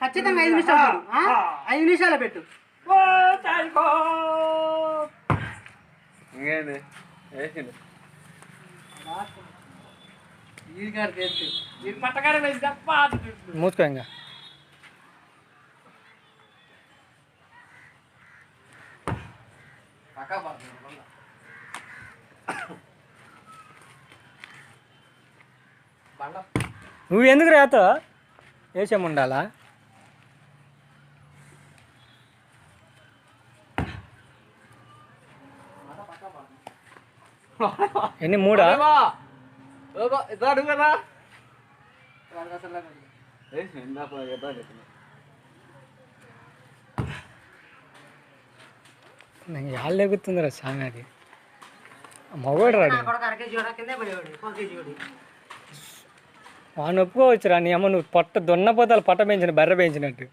ఖచ్చితంగా 5 నిమిషాలు 5 నిమిషాలు పెట్టు. మూసుకో ఇంకా నువ్వు ఎందుకు రాతో వేసేముండాలా ఎన్ని 3 యాళ్ళు ఎగుతుందిరా సామి అది మగవాడు రాడు వాడిని ఒప్పుకోవచ్చురా నీ అమ్మ నువ్వు పొట్ట దున్నపోతాలు పట్ట పెంచిన బర్రె పెంచినట్టు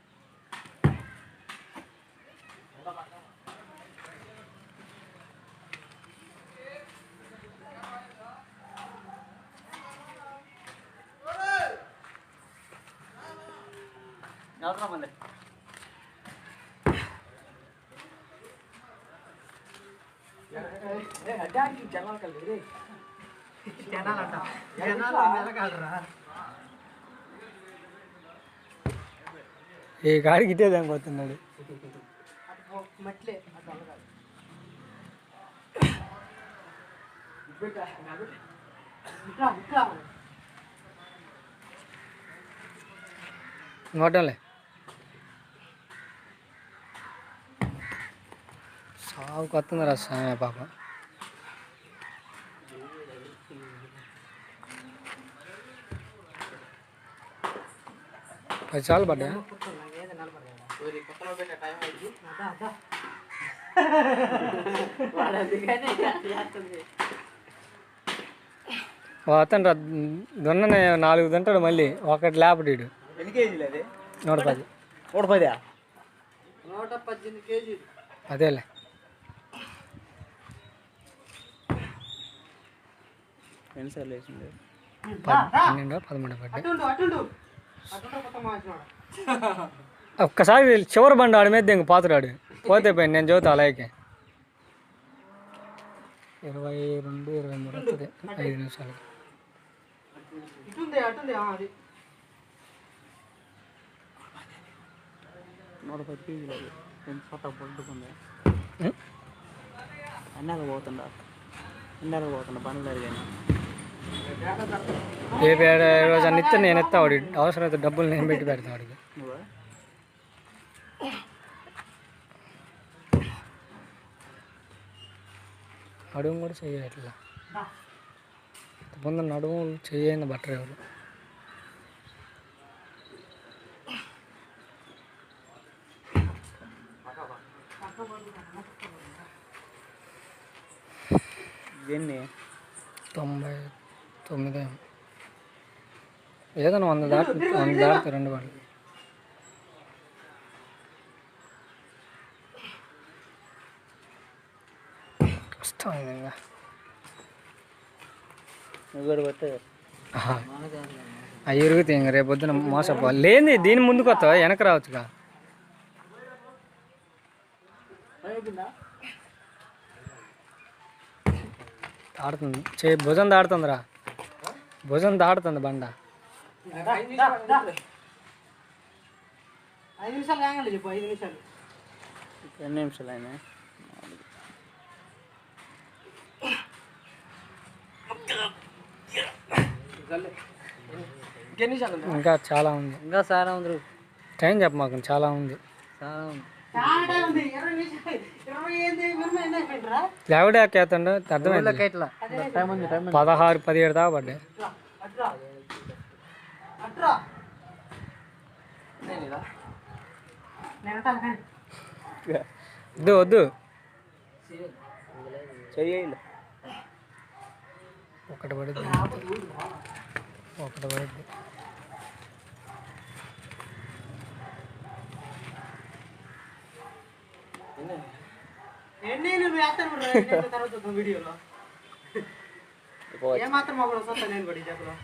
ఏ గాడికి ఇటే దానికి పోతున్నాడు ఇంకోటలే సాగు కొత్తుంది రా సామే పాప అది చాలు పడ్డా అతను రా దొన్ననే 4 తింటాడు మళ్ళీ ఒకటి లేపడీడు 110 అదేలే 12 పడ్డా ఒక్కసారి చివరి బండి ఆడి మీద ఇంక పాత్రాడు పోతే పోయింది నేను చదువుతా అలాగే 22 23 వస్తుంది 5 నిమిషాలు రేపు రోజు అన్ని ఇస్తే నేను ఎత్తా వాడి అవసరమైతే డబ్బులు నేను పెట్టి పెడతా వాడికి నడుము కూడా చెయ్యట్లా ముందు నడుము చెయ్యని బట్టరు ఎవరు ఎన్ని 99 ఏదైనా 100 దాటి 2 వాళ్ళు కష్టమైంది ఇంకా అవి ఇరుగుతాయి ఇంక రేపు పొద్దున మోసపోవాలి లేని దీని ముందుకు వస్తావా వెనక రావచ్చుగా ఆడుతుంది భుజం దాడుతుందిరా భుజం దాడుతుంది బండ 5 నిమిషాలు కాగాలి చెప్పు 5 నిమిషాలు 2 నిమిషాలు అయినా ఇంకా చాలా ఉంది టైం చెప్ప మాకు చాలా ఉంది లేవడే ఎక్కేతండు అర్థమైంది 16 17 దాకా పడ్డాయి వద్దు వద్దు ఒకటి పడుద్ది వీడియోలో ఏమాత్రం నేను పడి చెప్పరా